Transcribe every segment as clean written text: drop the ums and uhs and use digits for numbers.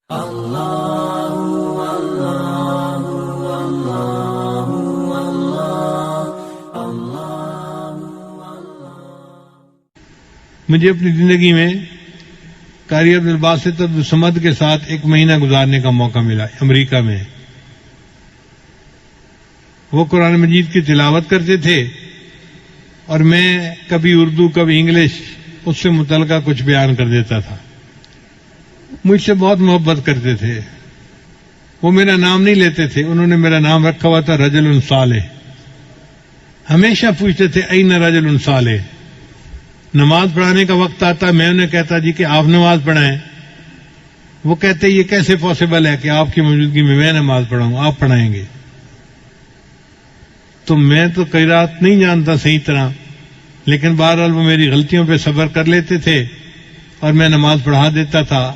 مجھے اپنی زندگی میں قاری عبدالباسط عبدالصمد کے ساتھ ایک مہینہ گزارنے کا موقع ملا امریکہ میں. وہ قرآن مجید کی تلاوت کرتے تھے اور میں کبھی اردو کبھی انگلش اس سے متعلقہ کچھ بیان کر دیتا تھا. مجھ سے بہت محبت کرتے تھے. وہ میرا نام نہیں لیتے تھے، انہوں نے میرا نام رکھا ہوا تھا رجل صالح. ہمیشہ پوچھتے تھے این رجل صالح. نماز پڑھانے کا وقت آتا میں انہیں کہتا جی کہ آپ نماز پڑھائیں. وہ کہتے یہ کیسے پاسبل ہے کہ آپ کی موجودگی میں نماز پڑھاؤں، آپ پڑھائیں گے. تو میں تو قرات نہیں جانتا صحیح طرح، لیکن بہرحال وہ میری غلطیوں پہ صبر کر لیتے تھے اور میں نماز پڑھا دیتا تھا.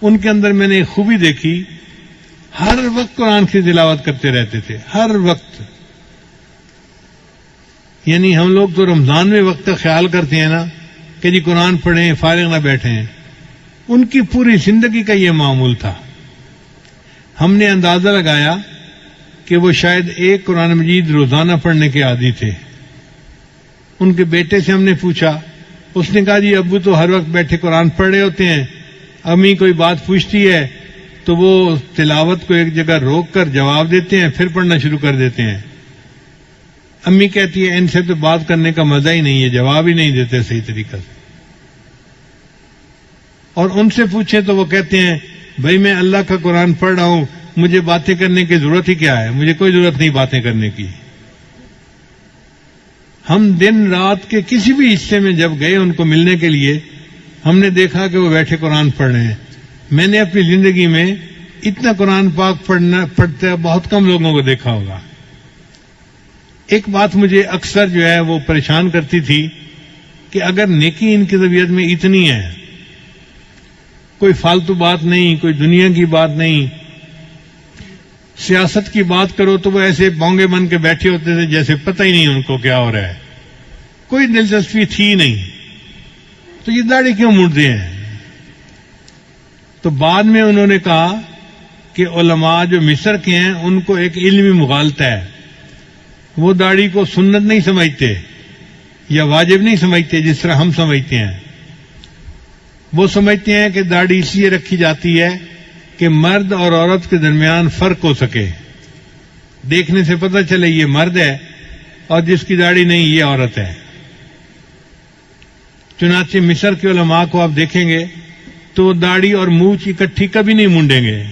ان کے اندر میں نے ایک خوبی دیکھی، ہر وقت قرآن کی تلاوت کرتے رہتے تھے، ہر وقت. یعنی ہم لوگ تو رمضان میں وقت کا خیال کرتے ہیں نا کہ جی قرآن پڑھیں فارغ نہ بیٹھیں. ان کی پوری زندگی کا یہ معمول تھا. ہم نے اندازہ لگایا کہ وہ شاید ایک قرآن مجید روزانہ پڑھنے کے عادی تھے. ان کے بیٹے سے ہم نے پوچھا، اس نے کہا جی ابو تو ہر وقت بیٹھے قرآن پڑھ رہے ہوتے ہیں، امی کوئی بات پوچھتی ہے تو وہ تلاوت کو ایک جگہ روک کر جواب دیتے ہیں، پھر پڑھنا شروع کر دیتے ہیں. امی کہتی ہے ان سے تو بات کرنے کا مزہ ہی نہیں ہے، جواب ہی نہیں دیتے صحیح طریقہ سے. اور ان سے پوچھیں تو وہ کہتے ہیں بھائی میں اللہ کا قرآن پڑھ رہا ہوں، مجھے باتیں کرنے کی ضرورت ہی کیا ہے، مجھے کوئی ضرورت نہیں باتیں کرنے کی. ہم دن رات کے کسی بھی حصے میں جب گئے ان کو ملنے کے لیے، ہم نے دیکھا کہ وہ بیٹھے قرآن پڑھ رہے ہیں. میں نے اپنی زندگی میں اتنا قرآن پاک پڑھتے بہت کم لوگوں کو دیکھا ہوگا. ایک بات مجھے اکثر جو ہے وہ پریشان کرتی تھی کہ اگر نیکی ان کی طبیعت میں اتنی ہے، کوئی فالتو بات نہیں، کوئی دنیا کی بات نہیں، سیاست کی بات کرو تو وہ ایسے بونگے بن کے بیٹھے ہوتے تھے جیسے پتہ ہی نہیں ان کو کیا ہو رہا ہے، کوئی دلچسپی تھی نہیں. تو یہ داڑھی کیوں مونڈتے ہیں؟ تو بعد میں انہوں نے کہا کہ علماء جو مصر کے ہیں ان کو ایک علمی مغالطہ ہے. وہ داڑھی کو سنت نہیں سمجھتے یا واجب نہیں سمجھتے جس طرح ہم سمجھتے ہیں. وہ سمجھتے ہیں کہ داڑھی اس لیے رکھی جاتی ہے کہ مرد اور عورت کے درمیان فرق ہو سکے، دیکھنے سے پتہ چلے یہ مرد ہے اور جس کی داڑھی نہیں یہ عورت ہے. چنانچہ مصر کے علماء کو آپ دیکھیں گے تو وہ داڑھی اور مونچھ اکٹھی کبھی نہیں مونڈیں گے.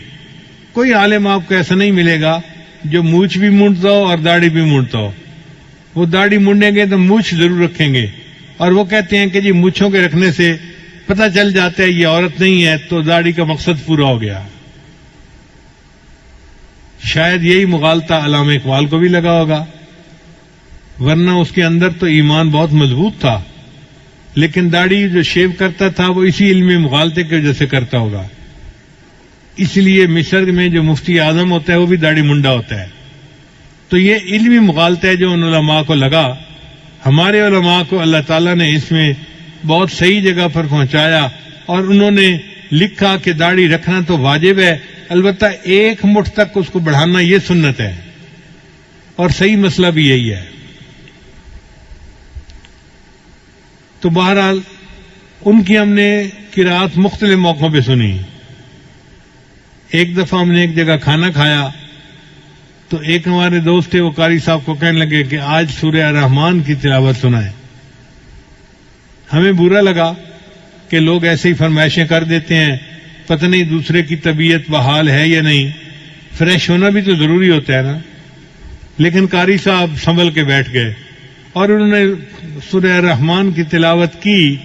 کوئی عالم آپ کو ایسا نہیں ملے گا جو مونچھ بھی مونڈتا ہو اور داڑھی بھی مونڈتا ہو. وہ داڑھی مونڈیں گے تو مونچھ ضرور رکھیں گے، اور وہ کہتے ہیں کہ جی مونچھوں کے رکھنے سے پتہ چل جاتا ہے یہ عورت نہیں ہے تو داڑھی کا مقصد پورا ہو گیا. شاید یہی مغالطہ علامہ اقبال کو بھی لگا ہوگا، ورنہ اس کے اندر تو ایمان بہت مضبوط تھا، لیکن داڑھی جو شیو کرتا تھا وہ اسی علمی مغالطے کی وجہ سے کرتا ہوگا. اس لیے مصر میں جو مفتی اعظم ہوتا ہے وہ بھی داڑھی منڈا ہوتا ہے. تو یہ علمی مغالطہ ہے جو ان علماء کو لگا. ہمارے علماء کو اللہ تعالیٰ نے اس میں بہت صحیح جگہ پر پہنچایا، اور انہوں نے لکھا کہ داڑھی رکھنا تو واجب ہے، البتہ ایک مٹھ تک اس کو بڑھانا یہ سنت ہے، اور صحیح مسئلہ بھی یہی ہے. تو بہرحال ان کی ہم نے قرات مختلف موقعوں پہ سنی. ایک دفعہ ہم نے ایک جگہ کھانا کھایا تو ایک ہمارے دوست تھے، وہ قاری صاحب کو کہنے لگے کہ آج سورہ الرحمن کی تلاوت سنائیں. ہمیں برا لگا کہ لوگ ایسے ہی فرمائشیں کر دیتے ہیں، پتہ نہیں دوسرے کی طبیعت بحال ہے یا نہیں، فریش ہونا بھی تو ضروری ہوتا ہے نا. لیکن قاری صاحب سنبھل کے بیٹھ گئے اور انہوں نے سورہ الرحمن کی تلاوت کی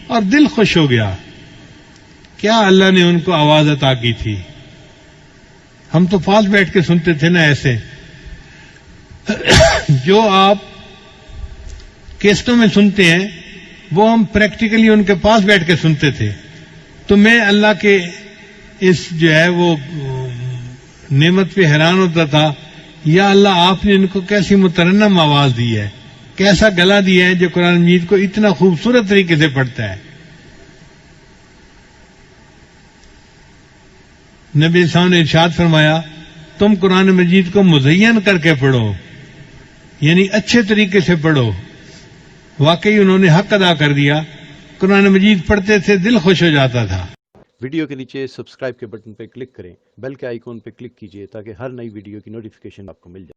اور دل خوش ہو گیا. کیا اللہ نے ان کو آواز عطا کی تھی. ہم تو پاس بیٹھ کے سنتے تھے نا ایسے. جو آپ کیسٹوں میں سنتے ہیں وہ ہم پریکٹیکلی ان کے پاس بیٹھ کے سنتے تھے. تو میں اللہ کے اس جو ہے وہ نعمت پہ حیران ہوتا تھا، یا اللہ آپ نے ان کو کیسی مترنم آواز دی ہے، کیسا گلا دیا ہے جو قرآن مجید کو اتنا خوبصورت طریقے سے پڑھتا ہے. نبی صاحب نے ارشاد فرمایا تم قرآن مجید کو مزین کر کے پڑھو، یعنی اچھے طریقے سے پڑھو۔ واقعی انہوں نے حق ادا کر دیا، قرآن مجید پڑھتے تھے دل خوش ہو جاتا تھا۔ ویڈیو کے نیچے سبسکرائب کے بٹن پہ کلک کریں، بیل کے آئیکن پہ کلک کیجئے تاکہ ہر نئی ویڈیو کی نوٹیفیکیشن آپ کو مل جائے۔